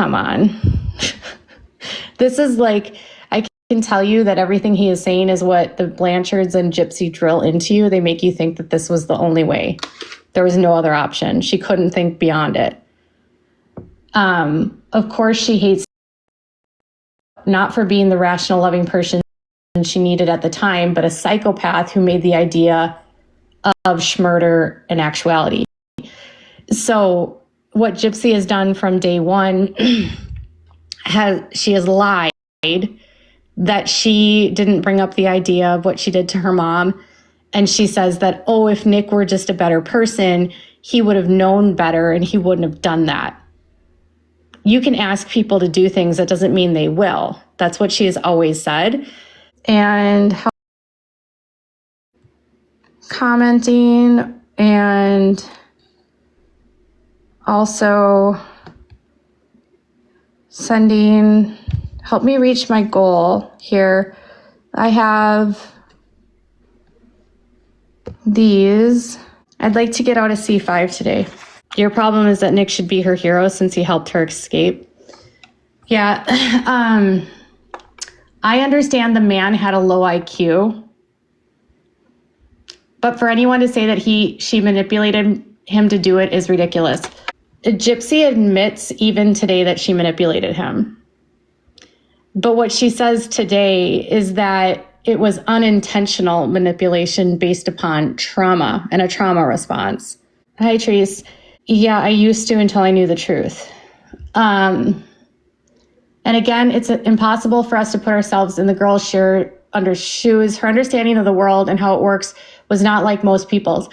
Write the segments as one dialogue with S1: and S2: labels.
S1: come on. This is like, I can tell you that everything he is saying is what the Blanchards and Gypsy drill into you. They make you think that this was the only way. There was no other option. She couldn't think beyond it. Of course, she hates not for being the rational, loving person she needed at the time, but a psychopath who made the idea of schmurder an actuality. So what Gypsy has done from day one, she has lied that she didn't bring up the idea of what she did to her mom. And she says that, oh, if Nick were just a better person, he would have known better and he wouldn't have done that. You can ask people to do things, that doesn't mean they will. That's what she has always said. And commenting and also sending, help me reach my goal here. I have these. I'd like to get out a C5 today. Your problem is that Nick should be her hero since he helped her escape. Yeah, I understand the man had a low IQ, but for anyone to say that she manipulated him to do it is ridiculous. Gypsy admits even today that she manipulated him. But what she says today is that it was unintentional manipulation based upon trauma and a trauma response. Hi, Treese. Yeah, I used to until I knew the truth. And again, it's impossible for us to put ourselves in the girl's shoes. Her understanding of the world and how it works was not like most people's.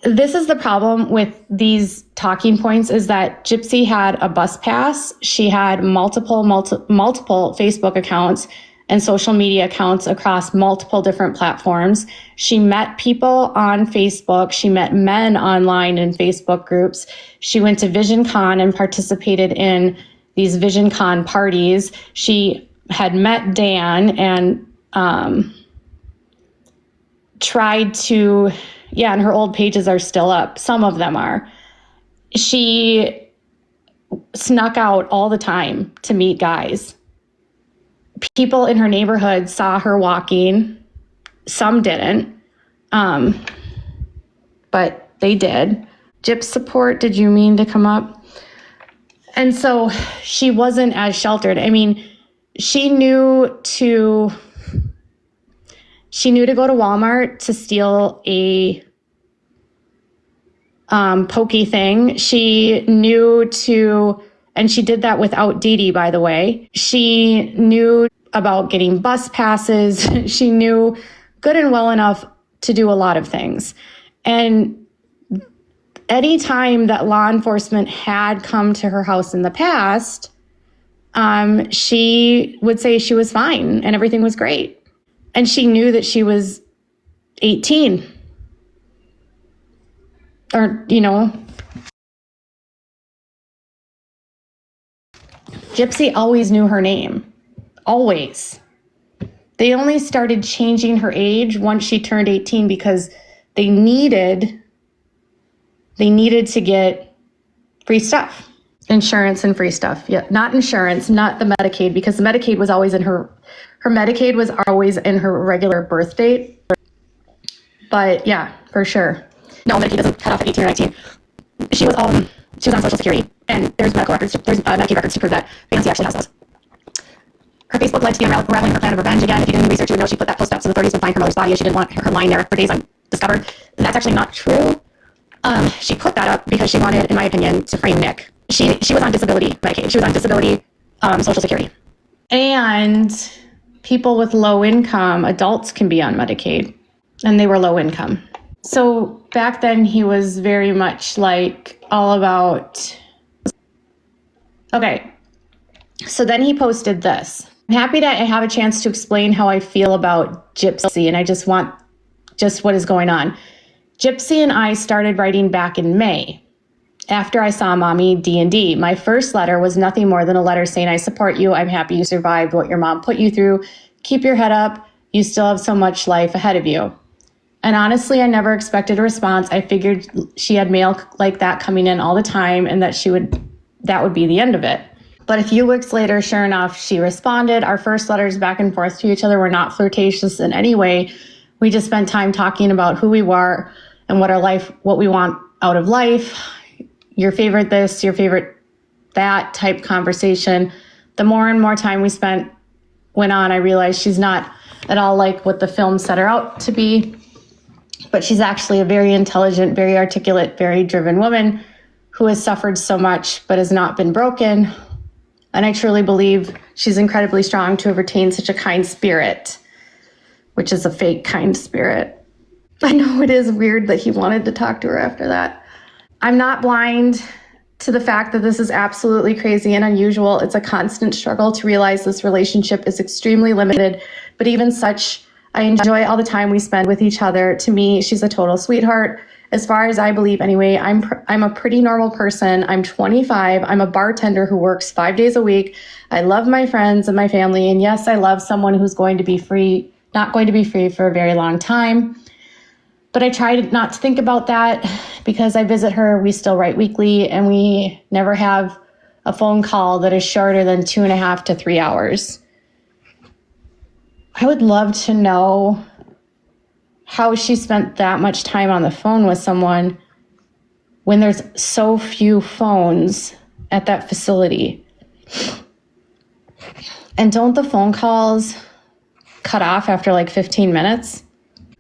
S1: This is the problem with these talking points, is that Gypsy had a bus pass. She had multiple Facebook accounts and social media accounts across multiple different platforms. She met people on Facebook. She met men online in Facebook groups. She went to VisionCon and participated in these VisionCon parties. She had met Dan and tried to, and her old pages are still up. Some of them are. She snuck out all the time to meet guys. People in her neighborhood saw her walking. Some didn't, but they did. Gyp support, did you mean to come up? And so she wasn't as sheltered. I mean, she knew to go to Walmart to steal a pokey thing. She knew to, and she did that without Dee Dee, by the way. She knew about getting bus passes. She knew good and well enough to do a lot of things. And any time that law enforcement had come to her house in the past, she would say she was fine and everything was great. And she knew that she was 18. Or, Gypsy always knew her name. Always. They only started changing her age once she turned 18 because they needed to get free stuff. Insurance and free stuff. Yeah, not insurance, not the Medicaid, because the Medicaid was always in her Medicaid was always in her regular birth date. But yeah, for sure. No, Medicaid doesn't cut off at 18 or 19. She was on Social Security, and there's medical records, there's Medicaid records to prove that Fancy actually has those. Her Facebook led to the unraveling of her plan of revenge again. If you didn't research, you would know she put that post up so the 30s would find her mother's body. She didn't want her lying there for days undiscovered. And that's actually not true. She put that up because she wanted, in my opinion, to frame Nick. She was on disability Medicaid. She was on disability Social Security. And people with low income, adults can be on Medicaid, and they were low income. So back then he was very much like all about, okay. So then he posted this. I'm happy that I have a chance to explain how I feel about Gypsy, and I just want what is going on. Gypsy and I started writing back in May after I saw Mommy D&D. My first letter was nothing more than a letter saying, I support you. I'm happy you survived what your mom put you through. Keep your head up. You still have so much life ahead of you. And honestly, I never expected a response. I figured she had mail like that coming in all the time and that would be the end of it. But a few weeks later, sure enough, she responded. Our first letters back and forth to each other were not flirtatious in any way. We just spent time talking about who we were and what we want out of life. Your favorite this, your favorite that type conversation. The more and more time we went on, I realized she's not at all like what the film set her out to be, but she's actually a very intelligent, very articulate, very driven woman who has suffered so much but has not been broken. And I truly believe she's incredibly strong to have retained such a kind spirit, which is a fake kind spirit. I know it is weird that he wanted to talk to her after that. I'm not blind to the fact that this is absolutely crazy and unusual. It's a constant struggle to realize this relationship is extremely limited, but even such, I enjoy all the time we spend with each other. To me, she's a total sweetheart. As far as I believe anyway, I'm a pretty normal person. I'm 25. I'm a bartender who works 5 days a week. I love my friends and my family. And yes, I love someone who's going to be free, not going to be free for a very long time. But I try not to think about that because I visit her. We still write weekly, and we never have a phone call that is shorter than 2.5 to 3 hours. I would love to know how she spent that much time on the phone with someone when there's so few phones at that facility. And don't the phone calls cut off after like 15 minutes?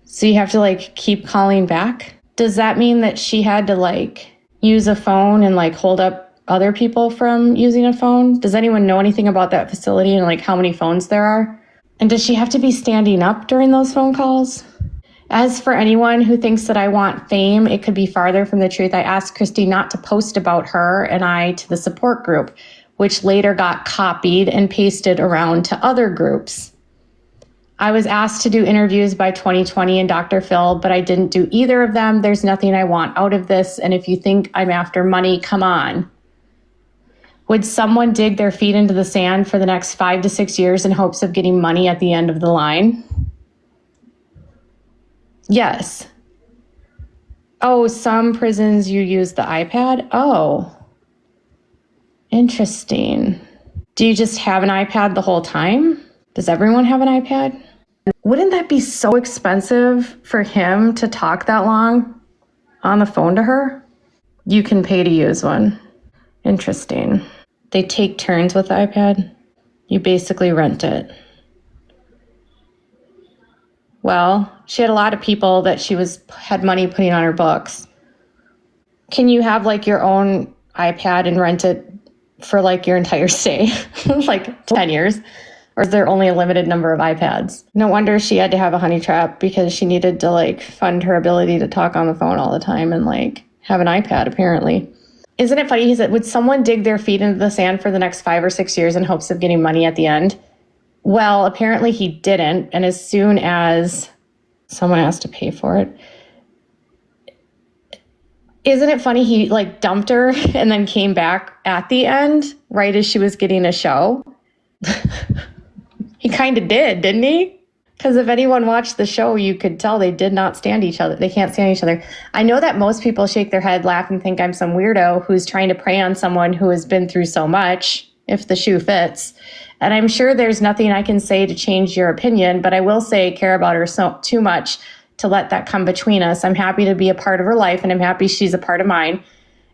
S1: So you have to like keep calling back? Does that mean that she had to like use a phone and like hold up other people from using a phone? Does anyone know anything about that facility and like how many phones there are? And does she have to be standing up during those phone calls? As for anyone who thinks that I want fame, it could be farther from the truth. I asked Christy not to post about her and I to the support group, which later got copied and pasted around to other groups. I was asked to do interviews by 2020 and Dr. Phil, but I didn't do either of them. There's nothing I want out of this. And if you think I'm after money, come on. Would someone dig their feet into the sand for the next 5 to 6 years in hopes of getting money at the end of the line? Yes. Oh, some prisons you use the iPad? Oh, interesting. Do you just have an iPad the whole time? Does everyone have an iPad? Wouldn't that be so expensive for him to talk that long on the phone to her? You can pay to use one. Interesting. They take turns with the iPad. You basically rent it. Well, she had a lot of people that she had money putting on her books. Can you have like your own iPad and rent it for like your entire stay, like 10 years? Or is there only a limited number of iPads? No wonder she had to have a honey trap because she needed to like fund her ability to talk on the phone all the time and like have an iPad apparently. Isn't it funny? He said, would someone dig their feet into the sand for the next 5 or 6 years in hopes of getting money at the end? Well, apparently he didn't. And as soon as someone asked to pay for it, isn't it funny? He like dumped her and then came back at the end, right as she was getting a show. He kind of did, didn't he? Because if anyone watched the show, you could tell they did not stand each other. They can't stand each other. I know that most people shake their head, laugh, and think I'm some weirdo who's trying to prey on someone who has been through so much, if the shoe fits. And I'm sure there's nothing I can say to change your opinion, but I will say I care about her too much to let that come between us. I'm happy to be a part of her life, and I'm happy she's a part of mine.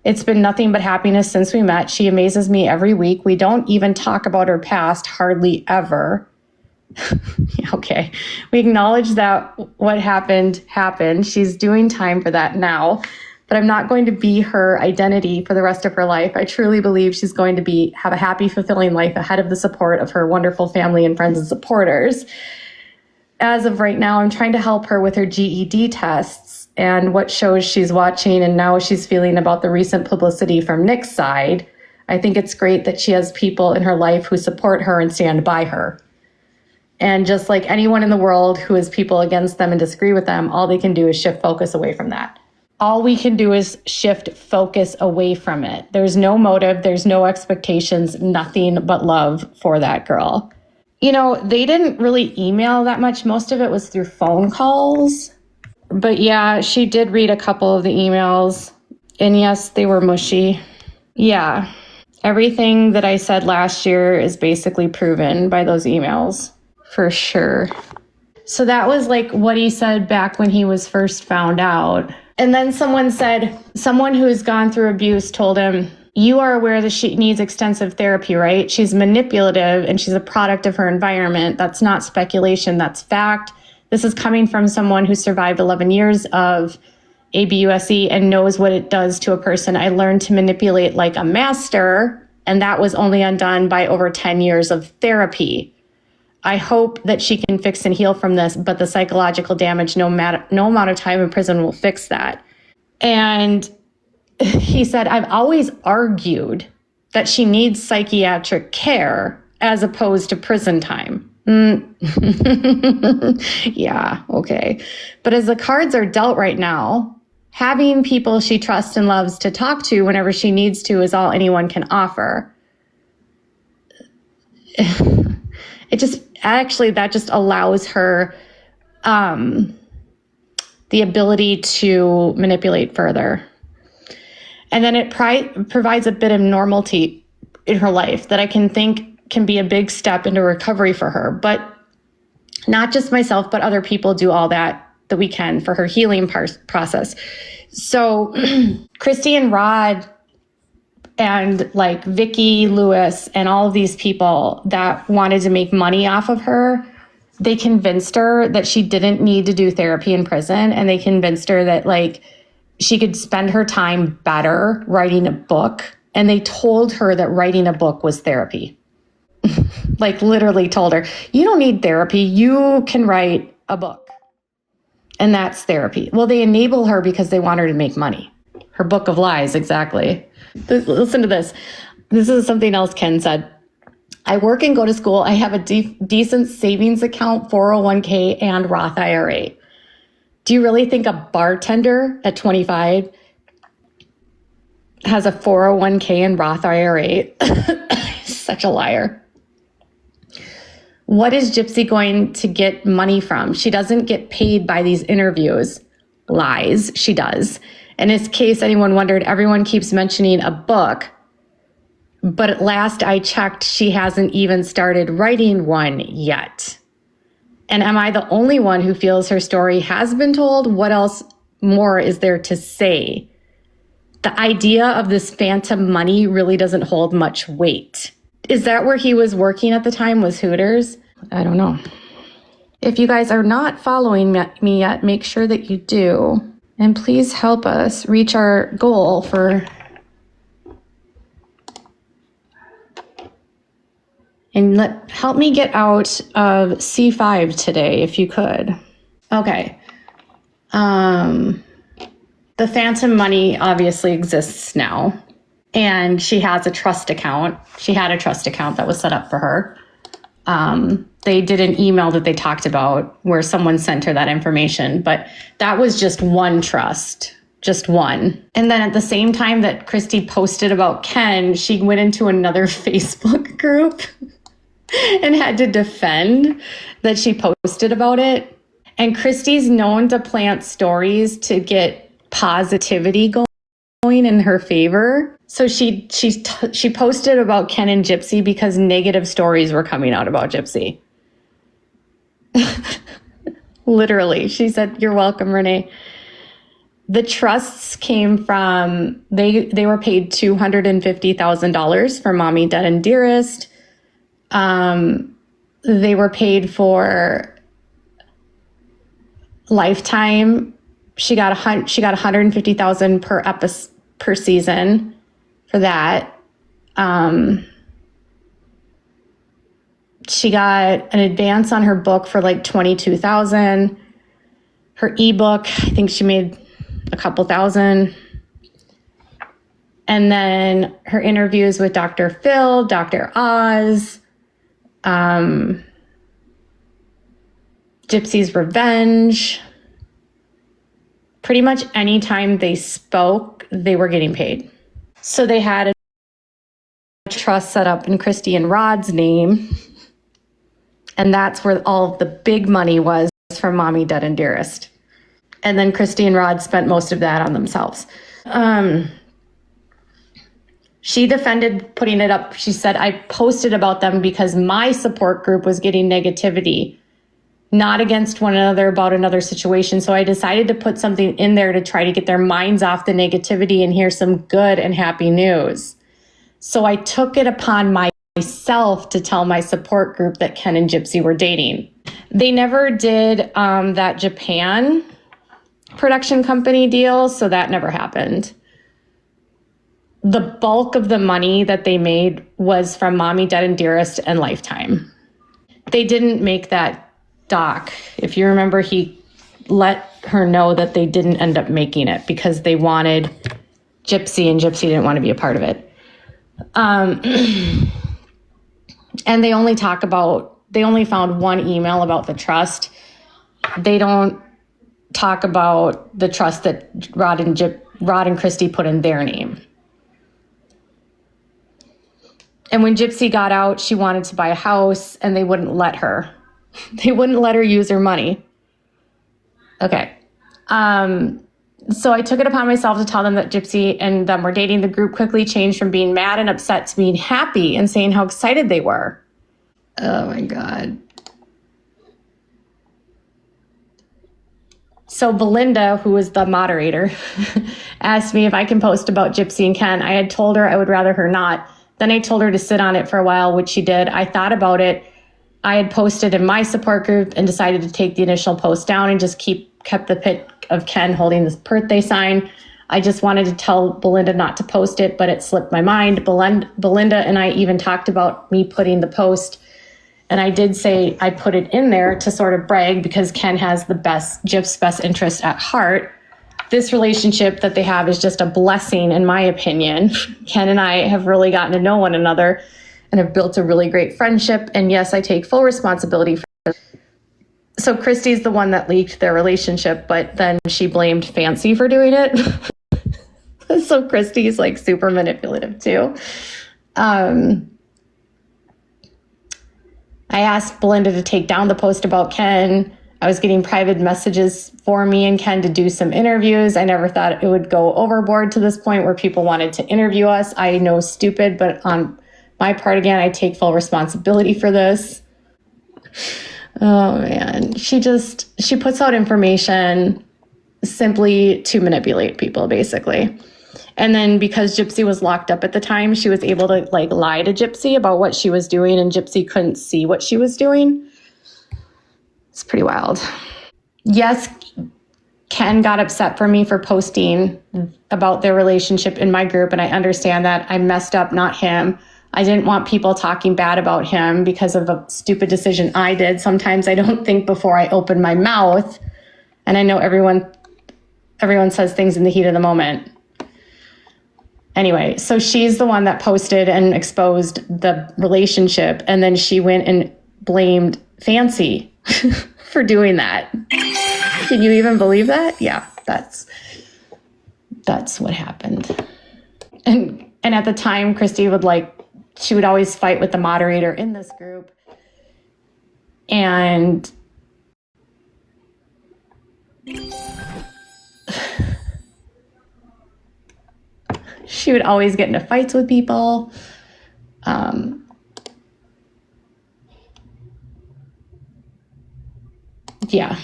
S1: It's been nothing but happiness since we met. She amazes me every week. We don't even talk about her past, hardly ever. Okay. We acknowledge that what happened. She's doing time for that now, but I'm not going to be her identity for the rest of her life. I truly believe she's going to have a happy, fulfilling life ahead of the support of her wonderful family and friends and supporters. As of right now, I'm trying to help her with her GED tests and what shows she's watching and now she's feeling about the recent publicity from Nick's side. I think it's great that she has people in her life who support her and stand by her. And just like anyone in the world who has people against them and disagree with them, all they can do is shift focus away from that. All we can do is shift focus away from it. There's no motive, there's no expectations, nothing but love for that girl. You know, they didn't really email that much. Most of it was through phone calls. But yeah, she did read a couple of the emails. And yes, they were mushy. Yeah. Everything that I said last year is basically proven by those emails, for sure. So that was like what he said back when he was first found out. And then someone who's gone through abuse told him, you are aware that she needs extensive therapy, right? She's manipulative and she's a product of her environment. That's not speculation, that's fact. This is coming from someone who survived 11 years of ABUSE and knows what it does to a person. I learned to manipulate like a master, and that was only undone by over 10 years of therapy. I hope that she can fix and heal from this, but the psychological damage, no amount of time in prison will fix that. And he said, I've always argued that she needs psychiatric care as opposed to prison time. Yeah, okay. But as the cards are dealt right now, having people she trusts and loves to talk to whenever she needs to is all anyone can offer. That just allows her the ability to manipulate further. And then it provides a bit of normalcy in her life that I can think can be a big step into recovery for her. But not just myself, but other people do all that we can for her healing process. So Christy and Rod and like Vicky Lewis and all of these people that wanted to make money off of her, they convinced her that she didn't need to do therapy in prison. And they convinced her that like she could spend her time better writing a book. And they told her that writing a book was therapy. Like literally told her, you don't need therapy. You can write a book. And that's therapy. Well, they enable her because they want her to make money. Her book of lies, exactly. Listen to this. This is something else Ken said. I work and go to school. I have a decent savings account, 401k, and Roth IRA. Do you really think a bartender at 25 has a 401k and Roth IRA? Such a liar. What is Gypsy going to get money from? She doesn't get paid by these interviews. Lies. She does. And in case anyone wondered, everyone keeps mentioning a book. But at last I checked, she hasn't even started writing one yet. And am I the only one who feels her story has been told? What else more is there to say? The idea of this phantom money really doesn't hold much weight. Is that where he was working at the time, was Hooters? I don't know. If you guys are not following me yet, make sure that you do. And please help us reach our goal for... And help me get out of C5 today, if you could. Okay. The phantom money obviously exists now. And she has a trust account. She had a trust account that was set up for her. They did an email that they talked about where someone sent her that information. But that was just one trust. Just one. And then at the same time that Christy posted about Ken, she went into another Facebook group and had to defend that she posted about it. And Christy's known to plant stories to get positivity going in her favor. So she posted about Ken and Gypsy because negative stories were coming out about Gypsy. Literally, she said, "You're welcome, Renee." The trusts came from, they were paid $250,000 for Mommy, Dead and Dearest. They were paid for Lifetime. She got $150,000 per season for that. She got an advance on her book for like $22,000. Her ebook, I think she made a couple thousand. And then her interviews with Dr. Phil, Dr. Oz, Gypsy's Revenge. Pretty much any time they spoke, they were getting paid. So they had a trust set up in Christy and Rod's name. And that's where all of the big money was from Mommy, Dead and Dearest. And then Christy and Rod spent most of that on themselves. She defended putting it up. She said, I posted about them because my support group was getting negativity, not against one another about another situation. So I decided to put something in there to try to get their minds off the negativity and hear some good and happy news. So I took it upon myself to tell my support group that Ken and Gypsy were dating. They never did that Japan production company deal, so that never happened. The bulk of the money that they made was from Mommy, Dead and Dearest and Lifetime. They didn't make that doc. If you remember, he let her know that they didn't end up making it because they wanted Gypsy and Gypsy didn't want to be a part of it. And they only found one email about the trust. They don't talk about the trust that Rod and Christy put in their name. And when Gypsy got out, she wanted to buy a house and they wouldn't let her. They wouldn't let her use her money. Okay. So I took it upon myself to tell them that Gypsy and them were dating. The group quickly changed from being mad and upset to being happy and saying how excited they were. Oh my God. So Belinda, who was the moderator, asked me if I can post about Gypsy and Ken. I had told her I would rather her not. Then I told her to sit on it for a while, which she did. I thought about it. I had posted in my support group and decided to take the initial post down and just kept the pic of Ken holding this birthday sign. I just wanted to tell Belinda not to post it, but it slipped my mind. Belinda and I even talked about me putting the post. And I did say I put it in there to sort of brag because Ken has Gyp's best interest at heart. This relationship that they have is just a blessing, in my opinion. Ken and I have really gotten to know one another and have built a really great friendship. And yes, I take full responsibility for it. So Christy's the one that leaked their relationship, but then she blamed Fancy for doing it. So Christy's like super manipulative too. I asked Belinda to take down the post about Ken. I was getting private messages for me and Ken to do some interviews. I never thought it would go overboard to this point where people wanted to interview us. I know, stupid, but on my part, again, I take full responsibility for this. Oh man, she puts out information simply to manipulate people, basically. And then because Gypsy was locked up at the time, she was able to like lie to Gypsy about what she was doing, and Gypsy couldn't see what she was doing. It's pretty wild. Yes, Ken got upset for me for posting about their relationship in my group, and I understand that. I messed up, not him. I didn't want people talking bad about him because of a stupid decision I did. Sometimes I don't think before I open my mouth, and I know everyone says things in the heat of the moment. Anyway, so she's the one that posted and exposed the relationship, and then she went and blamed Fancy for doing that. Can you even believe that? Yeah, that's what happened. And at the time, Christy she would always fight with the moderator in this group. And she would always get into fights with people. Yeah,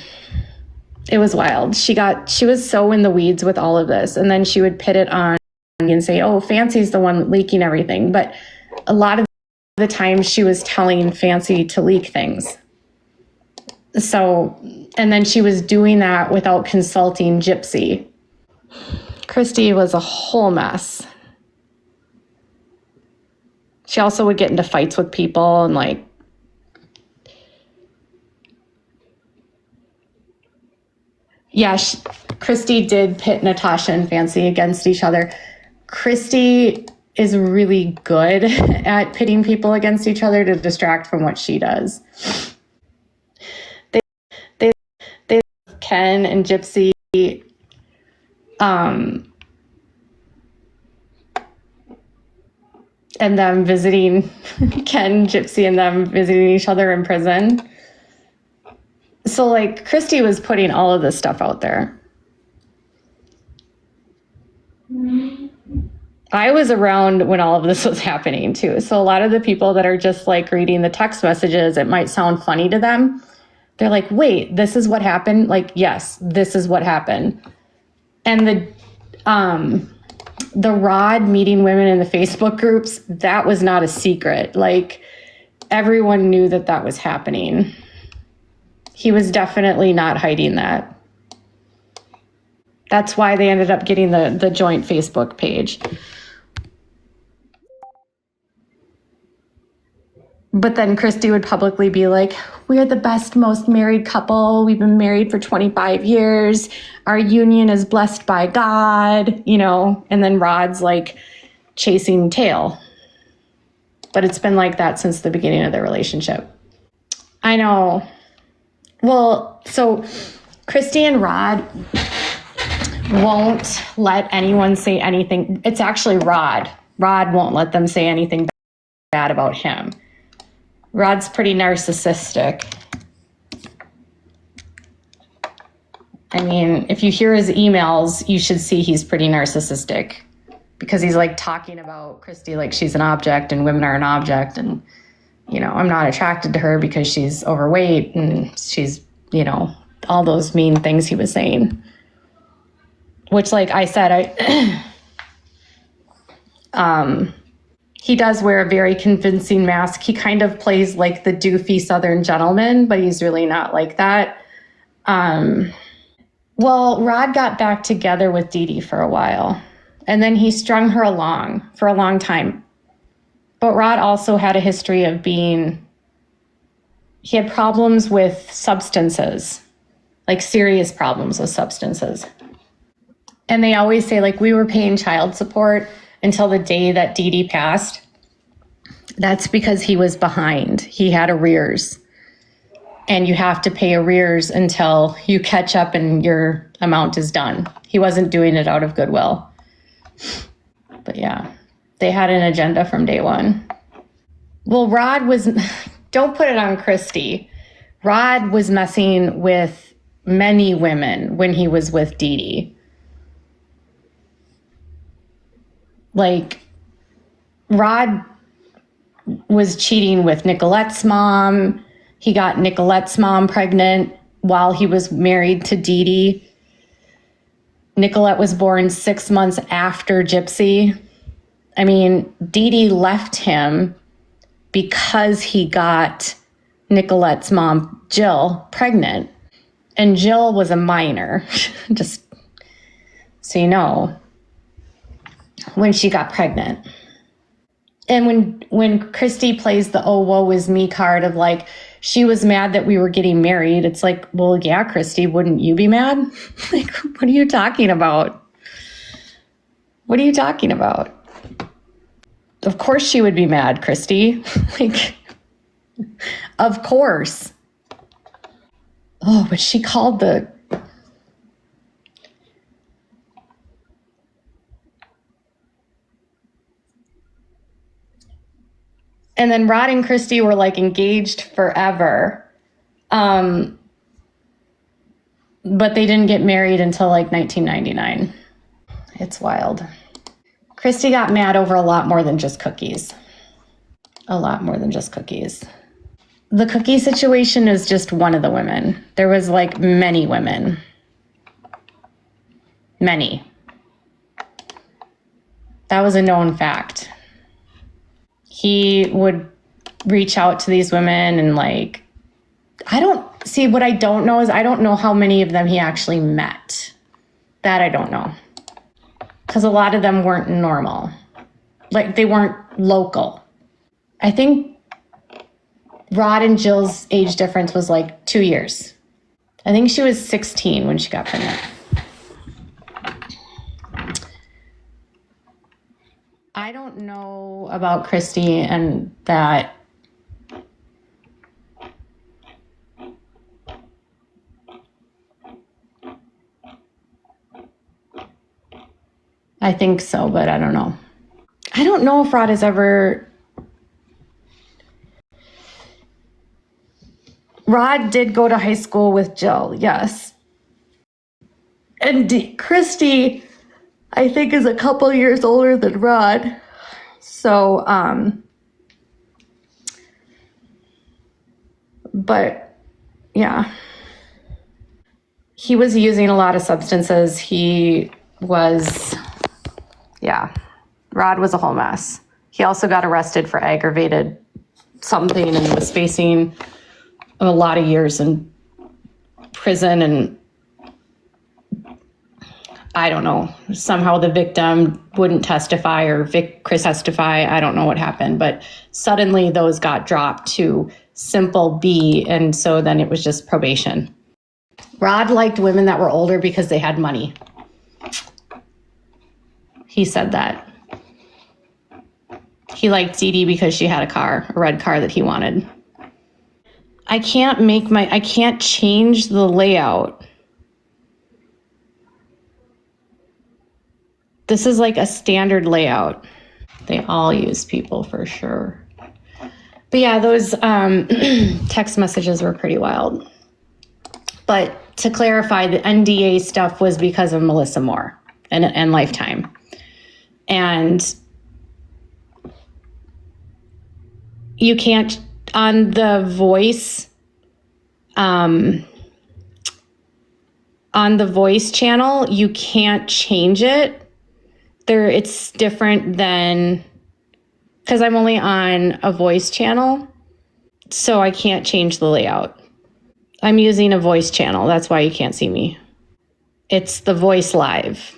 S1: it was wild. She was so in the weeds with all of this. And then she would pit it on and say, oh, Fancy's the one leaking everything. But a lot of the time she was telling Fancy to leak things. So, and then she was doing that without consulting Gypsy. Christy was a whole mess. She also would get into fights with people and Christy did pit Natasha and Fancy against each other. Christy is really good at pitting people against each other to distract from what she does. They Ken and Gypsy, and them visiting Ken, Gypsy, and them visiting each other in prison. So Christy was putting all of this stuff out there. I was around when all of this was happening too. So a lot of the people that are just like reading the text messages, it might sound funny to them. They're like, wait, this is what happened? Like, yes, this is what happened. And the Rod meeting women in the Facebook groups, that was not a secret. Like, everyone knew that that was happening. He was definitely not hiding that. That's why they ended up getting the joint Facebook page. But then Christy would publicly be like, we're the best, most married couple. We've been married for 25 years. Our union is blessed by God, you know, and then Rod's like chasing tail. But it's been like that since the beginning of their relationship. I know. Well, so Christy and Rod won't let anyone say anything. It's actually Rod. Rod won't let them say anything bad about him. Rod's pretty narcissistic. I mean, if you hear his emails, you should see he's pretty narcissistic because he's like talking about Christy like she's an object and women are an object. And, you know, I'm not attracted to her because she's overweight and she's, you know, all those mean things he was saying. Which, like I said, he does wear a very convincing mask. He kind of plays like the doofy Southern gentleman, but he's really not like that. Well, Rod got back together with Dee Dee for a while, and then he strung her along for a long time. But Rod also had a history of he had problems with substances, like serious problems with substances. And they always say, like, we were paying child support until the day that Dee Dee passed. That's because he was behind. He had arrears. And you have to pay arrears until you catch up and your amount is done. He wasn't doing it out of goodwill. But yeah, they had an agenda from day one. Well, Rod was, don't put it on Christy. Rod was messing with many women when he was with Dee Dee. Like, Rod was cheating with Nicolette's mom. He got Nicolette's mom pregnant while he was married to Dee Dee. Nicolette was born 6 months after Gypsy. I mean, Dee Dee left him because he got Nicolette's mom, Jill, pregnant. And Jill was a minor, just so you know, when she got pregnant. And when Christy plays the oh, woe is me card of like, she was mad that we were getting married. It's like, well, yeah, Christy, wouldn't you be mad? Like, what are you talking about? What are you talking about? Of course she would be mad, Christy. Like, of course. Oh, but she called the... And then Rod and Christy were like engaged forever. But they didn't get married until like 1999. It's wild. Christy got mad over a lot more than just cookies. A lot more than just cookies. The cookie situation is just one of the women. There was like many women. Many. That was a known fact. He would reach out to these women and like, what I don't know is I don't know how many of them he actually met. That I don't know. Because a lot of them weren't normal. Like, they weren't local. I think Rod and Jill's age difference was like 2 years. I think she was 16 when she got pregnant. I don't know about Christy and that. I think so, but I don't know. I don't know if Rod has ever... Rod did go to high school with Jill, yes. And Christy I think is a couple years older than Rod. So, but yeah, he was using a lot of substances. Rod was a whole mess. He also got arrested for aggravated something and was facing a lot of years in prison, and I don't know, somehow the victim wouldn't testify or Chris testify. I don't know what happened, but suddenly those got dropped to simple B, and so then it was just probation. Rod liked women that were older because they had money. He said that. He liked Dee Dee because she had a red car that he wanted. I can't change the layout. This is like a standard layout. They all use people for sure. But yeah, those text messages were pretty wild. But to clarify, the NDA stuff was because of Melissa Moore and Lifetime. And you can't, on the voice channel, you can't change it. It's different than, because I'm only on a voice channel, so I can't change the layout. I'm using a voice channel. That's why you can't see me. It's the voice live.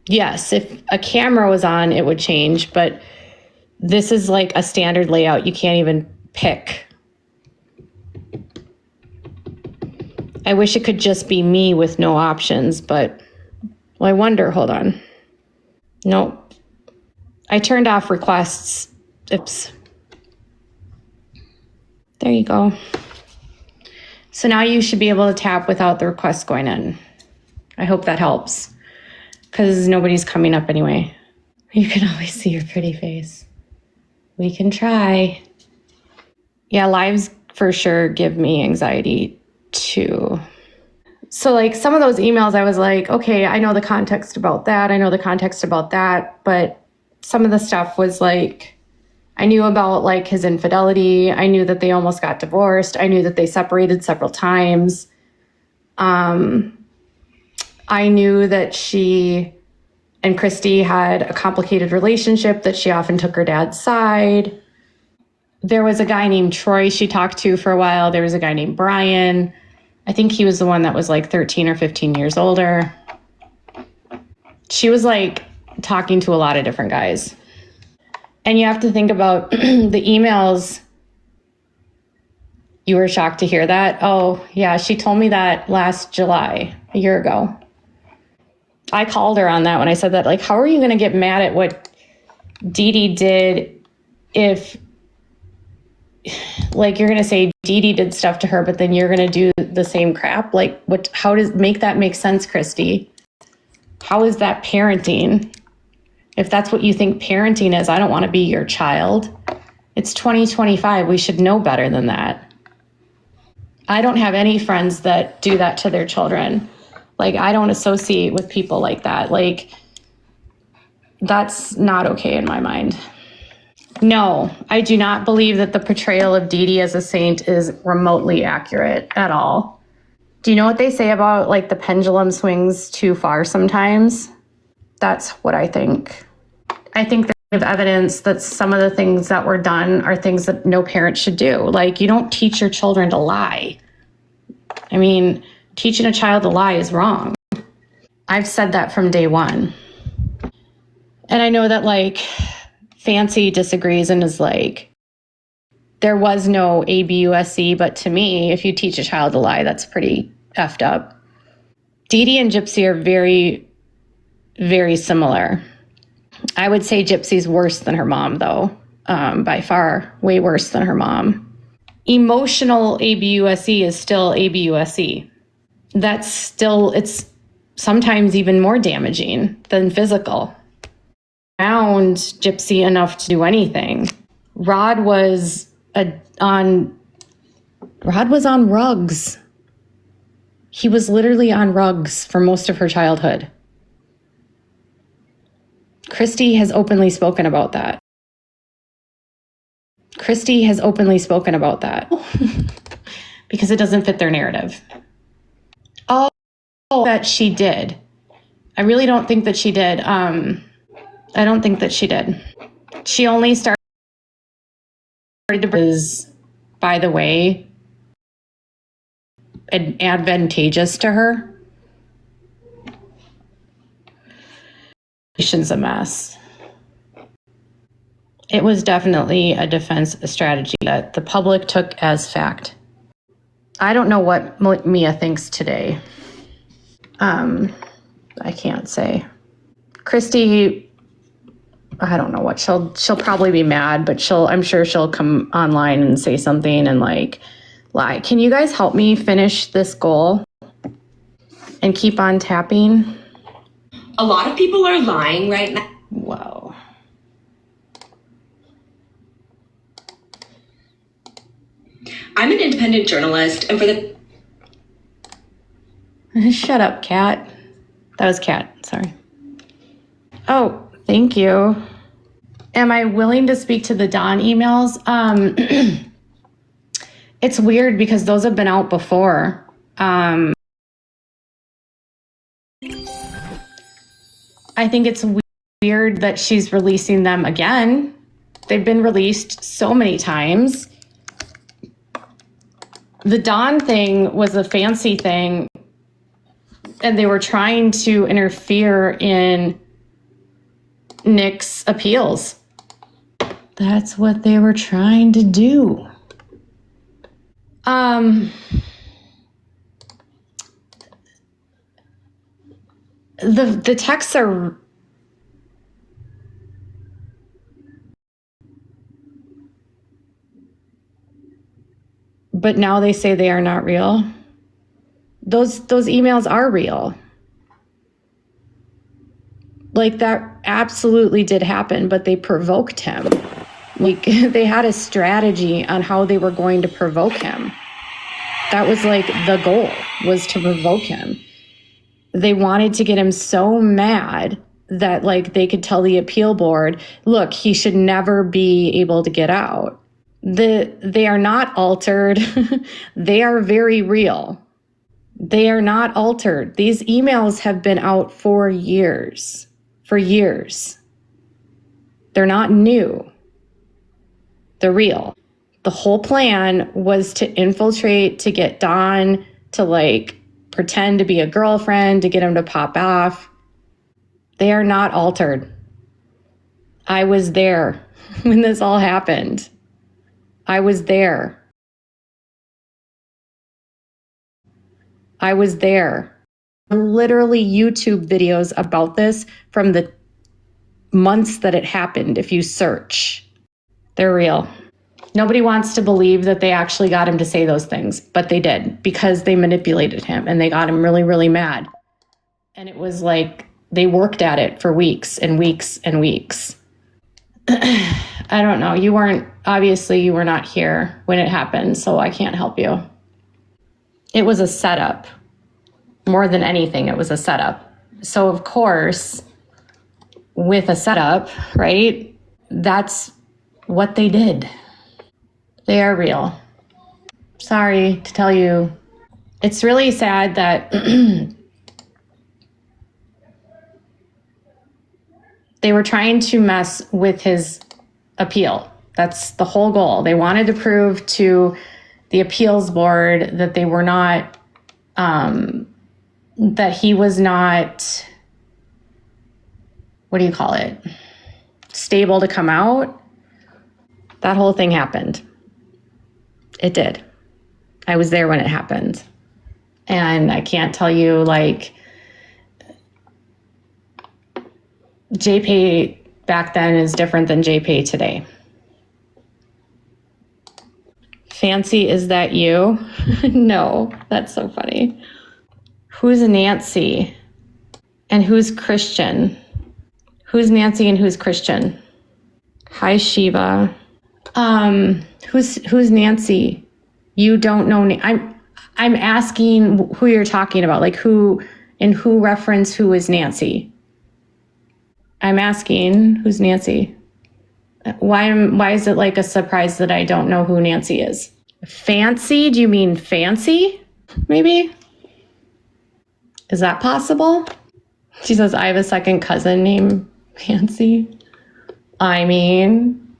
S1: Yes, if a camera was on, it would change, but this is like a standard layout. You can't even pick. I wish it could just be me with no options, but well, I wonder, hold on. Nope. I turned off requests. Oops. There you go. So now you should be able to tap without the request going in. I hope that helps, because nobody's coming up anyway. You can always see your pretty face. We can try. Yeah, lives for sure give me anxiety too. So like some of those emails, I was like, okay, I know the context about that. I know the context about that. But some of the stuff was like, I knew about like his infidelity. I knew that they almost got divorced. I knew that they separated several times. I knew that she and Christy had a complicated relationship, that she often took her dad's side. There was a guy named Troy she talked to for a while. There was a guy named Brian. I think he was the one that was like 13 or 15 years older. She was like talking to a lot of different guys. And you have to think about the emails. You were shocked to hear that? Oh, yeah, she told me that last July, a year ago. I called her on that when I said that. Like, how are you going to get mad at what Dee Dee did if, like, you're going to say Dee Dee did stuff to her, but then you're going to do the same crap? Like, how does that make sense, Christy? How is that parenting? If that's what you think parenting is, I don't want to be your child. It's 2025. We should know better than that. I don't have any friends that do that to their children. Like, I don't associate with people like that. Like, that's not okay in my mind. No, I do not believe that the portrayal of Dee Dee as a saint is remotely accurate at all. Do you know what they say about, like, the pendulum swings too far sometimes? That's what I think. I think they have evidence that some of the things that were done are things that no parent should do. Like, you don't teach your children to lie. I mean, teaching a child to lie is wrong. I've said that from day one. And I know that, like, Fancy disagrees and is like, there was no ABUSC, but to me, if you teach a child to lie, that's pretty effed up. Dee Dee and Gypsy are very, very similar. I would say Gypsy's worse than her mom, though, by far, way worse than her mom. Emotional ABUSC is still ABUSC. It's sometimes even more damaging than physical. Found Gypsy enough to do anything. Rod was on rugs. He was literally on rugs for most of her childhood. Christy has openly spoken about that. Christy has openly spoken about that because it doesn't fit their narrative. Oh, that she did. I really don't think that she did. I don't think that she did. She only started to, by the way, advantageous to her. She's a mess. It was definitely a defense strategy that the public took as fact. I don't know what Mia thinks today. I can't say. Christy, I don't know what she'll probably be mad, but I'm sure she'll come online and say something and like lie. Can you guys help me finish this goal and keep on tapping?
S2: A lot of people are lying right now.
S1: Whoa.
S2: I'm an independent journalist, and for the...
S1: Shut up, Kat. That was Kat, sorry. Oh, thank you. Am I willing to speak to the Dawn emails? It's weird because those have been out before. I think it's weird that she's releasing them again. They've been released so many times. The Dawn thing was a fancy thing, and they were trying to interfere in Nick's appeals. That's what they were trying to do. The texts are but now they say they are not real. Those emails are real. Like, that absolutely did happen, but they provoked him. Like, they had a strategy on how they were going to provoke him. That was like the goal, was to provoke him. They wanted to get him so mad that like they could tell the appeal board, look, he should never be able to get out. They are not altered. They are very real. They are not altered. These emails have been out for years. For years. They're not new. They're real. The whole plan was to infiltrate, to get Dawn to like pretend to be a girlfriend, to get him to pop off. They are not altered. I was there when this all happened. I was there. I was there. Literally YouTube videos about this from the months that it happened, if you search. They're real. Nobody wants to believe that they actually got him to say those things, but they did, because they manipulated him and they got him really, really mad. And it was like they worked at it for weeks and weeks and weeks. I don't know. Obviously you were not here when it happened, so I can't help you. It was a setup. More than anything, it was a setup. So of course, with a setup, right, that's what they did. They are real. Sorry to tell you. It's really sad that they were trying to mess with his appeal. That's the whole goal. They wanted to prove to the appeals board that they were not, that he was not, what do you call it? Stable to come out. That whole thing happened. It did. I was there when it happened. And I can't tell you, like, JPay back then is different than JPay today. Fancy, is that you? No, that's so funny. Who's Nancy? And who's Christian? Who's Nancy and who's Christian? Hi, Shiva. Who's Nancy? You don't know. I'm asking who you're talking about, like who reference who is Nancy? I'm asking who's Nancy? Why is it like a surprise that I don't know who Nancy is? Fancy? Do you mean fancy? Maybe? Is that possible? She says, I have a second cousin named Fancy. I mean,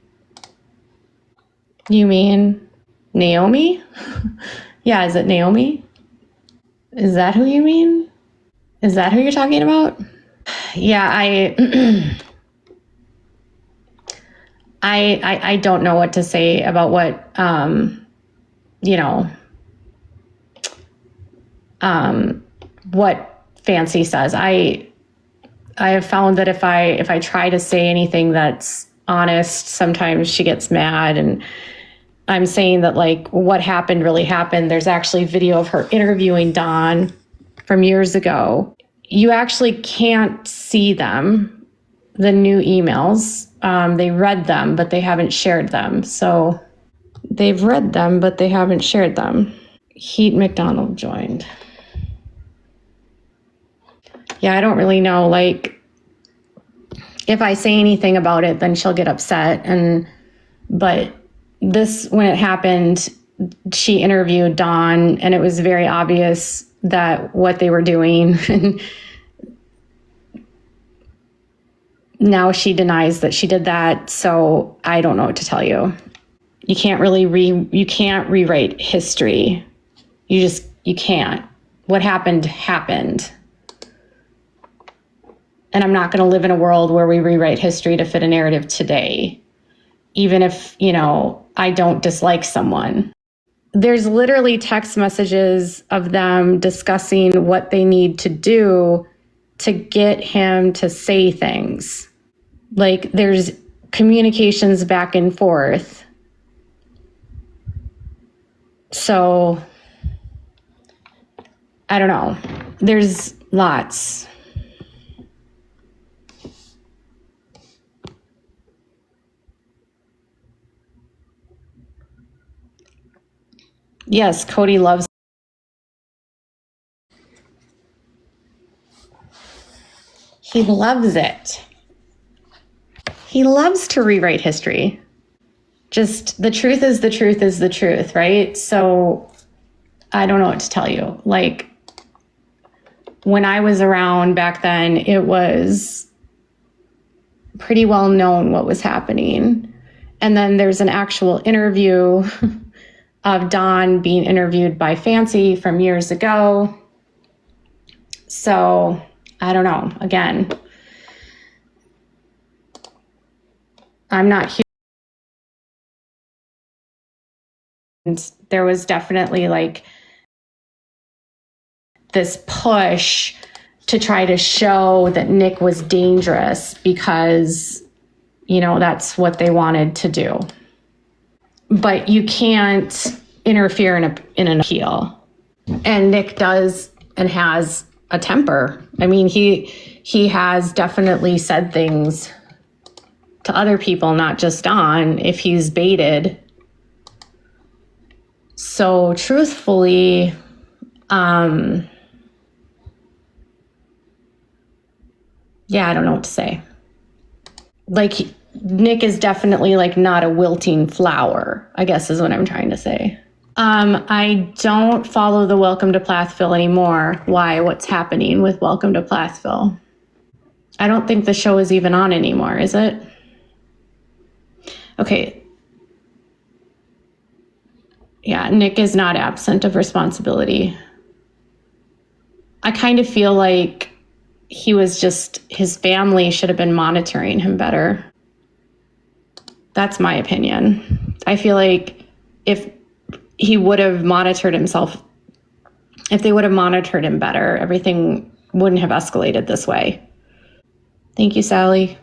S1: you mean Naomi? Yeah, is it Naomi? Is that who you mean? Is that who you're talking about? Yeah, I don't know what to say about what, what Fancy says. I have found that if I try to say anything that's honest, sometimes she gets mad, and I'm saying that like what happened really happened. There's actually video of her interviewing Dawn from years ago. You actually can't see them, the new emails. They read them, but they haven't shared them. So they've read them, but they haven't shared them. Heat McDonald joined. Yeah, I don't really know. Like, if I say anything about it, then she'll get upset. But this, when it happened, she interviewed Dawn, and it was very obvious that what they were doing. Now she denies that she did that. So I don't know what to tell you. You can't really you can't rewrite history. You can't. What happened happened. And I'm not going to live in a world where we rewrite history to fit a narrative today, even if, I don't dislike someone. There's literally text messages of them discussing what they need to do to get him to say things. Like, there's communications back and forth. So, I don't know. There's lots. Yes, Cody loves. He loves it. He loves to rewrite history. Just the truth is the truth is the truth, right? So I don't know what to tell you. Like, when I was around back then, it was pretty well known what was happening. And then there's an actual interview of Dawn being interviewed by Fancy from years ago. So I don't know. Again, I'm not here. And there was definitely like this push to try to show that Nick was dangerous because, that's what they wanted to do. But you can't interfere in an appeal. And Nick does and has a temper. I mean, he has definitely said things to other people, not just Dawn, if he's baited. So truthfully, yeah, I don't know what to say. Like, Nick is definitely like not a wilting flower, I guess is what I'm trying to say. I don't follow the Welcome to Plathville anymore. Why? What's happening with Welcome to Plathville? I don't think the show is even on anymore, is it? Okay. Yeah, Nick is not absent of responsibility. I kind of feel like his family should have been monitoring him better. That's my opinion. I feel like if he would have monitored himself, if they would have monitored him better, everything wouldn't have escalated this way. Thank you, Sally.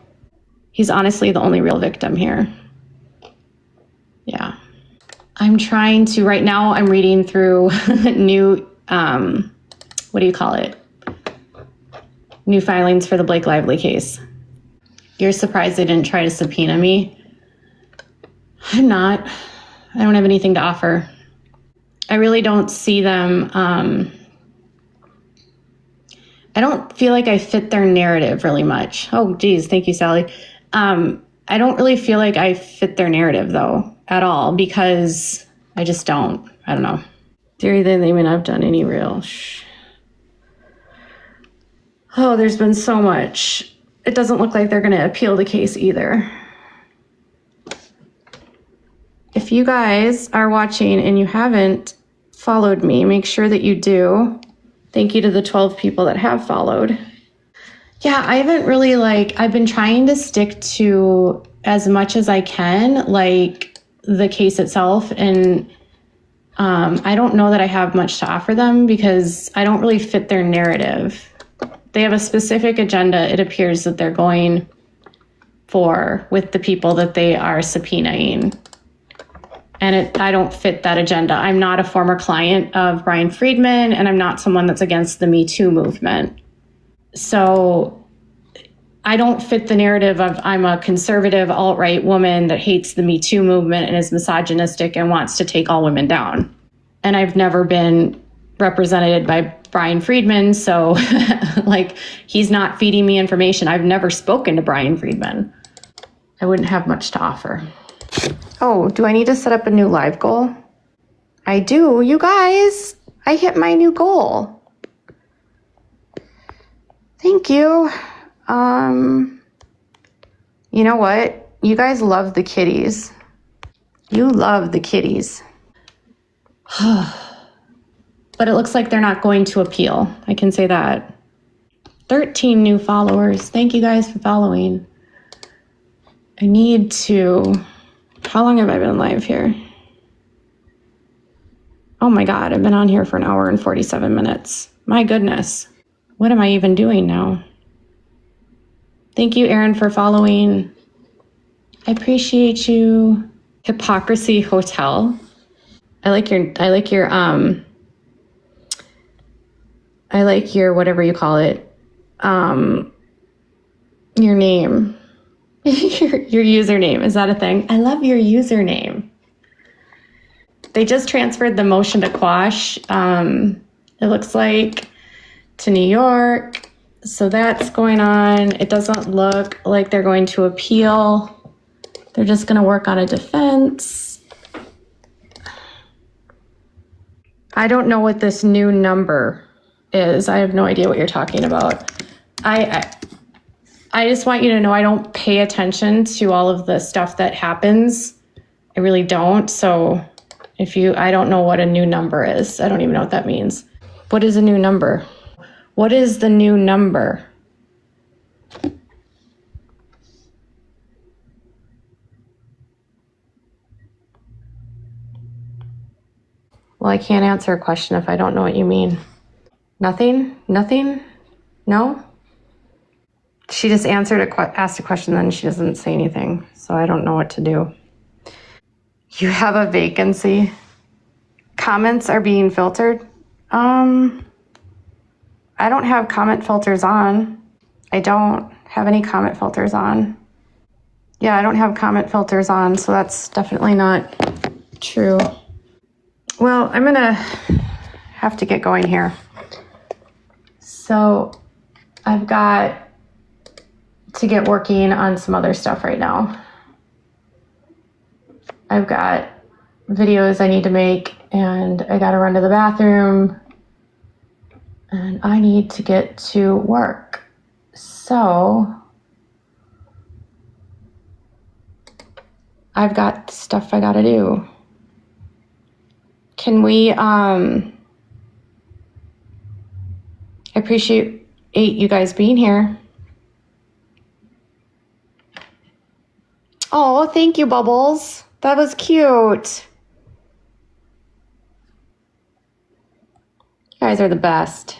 S1: He's honestly the only real victim here. Yeah. I'm trying to, right now I'm reading through new, what do you call it? New filings for the Blake Lively case. You're surprised they didn't try to subpoena me? I'm not. I don't have anything to offer. I really don't see them. I don't feel like I fit their narrative really much. Oh, geez. Thank you, Sally. I don't really feel like I fit their narrative, though, at all, because I just don't. I don't know. Theory that they may not have done any real. Oh, there's been so much. It doesn't look like they're going to appeal the case either. If you guys are watching and you haven't followed me, make sure that you do. Thank you to the 12 people that have followed. Yeah, I haven't really I've been trying to stick to as much as I can, the case itself. And I don't know that I have much to offer them because I don't really fit their narrative. They have a specific agenda, it appears, that they're going for with the people that they are subpoenaing. And I don't fit that agenda. I'm not a former client of Brian Friedman, and I'm not someone that's against the Me Too movement. So I don't fit the narrative of I'm a conservative alt-right woman that hates the Me Too movement and is misogynistic and wants to take all women down. And I've never been represented by Brian Friedman, so he's not feeding me information. I've never spoken to Brian Friedman. I wouldn't have much to offer. Oh, do I need to set up a new live goal? I do. You guys, I hit my new goal. Thank you. You know what? You guys love the kitties. You love the kitties. But it looks like they're not going to appeal. I can say that. 13 new followers. Thank you guys for following. I need to... How long have I been live here? Oh my God, I've been on here for an hour and 47 minutes. My goodness. What am I even doing now? Thank you, Erin, for following. I appreciate you. Hypocrisy Hotel. I like your whatever you call it. Your name. your username. Is that a thing? I love your username. They just transferred the motion to quash. It looks like to New York. So that's going on. It doesn't look like they're going to appeal. They're just going to work on a defense. I don't know what this new number is. I have no idea what you're talking about. I just want you to know I don't pay attention to all of the stuff that happens. I really don't. So I don't know what a new number is. I don't even know what that means. What is a new number? What is the new number? Well, I can't answer a question if I don't know what you mean. Nothing? Nothing? No? She just asked a question, then she doesn't say anything. So I don't know what to do. You have a vacancy. Comments are being filtered. I don't have comment filters on. I don't have any comment filters on. Yeah, I don't have comment filters on, so that's definitely not true. Well, I'm gonna have to get going here. So I've got to get working on some other stuff right now. I've got videos I need to make, and I gotta run to the bathroom, and I need to get to work. So I've got stuff I gotta do. Can we, I appreciate you guys being here. Oh, thank you, Bubbles. That was cute. You guys are the best.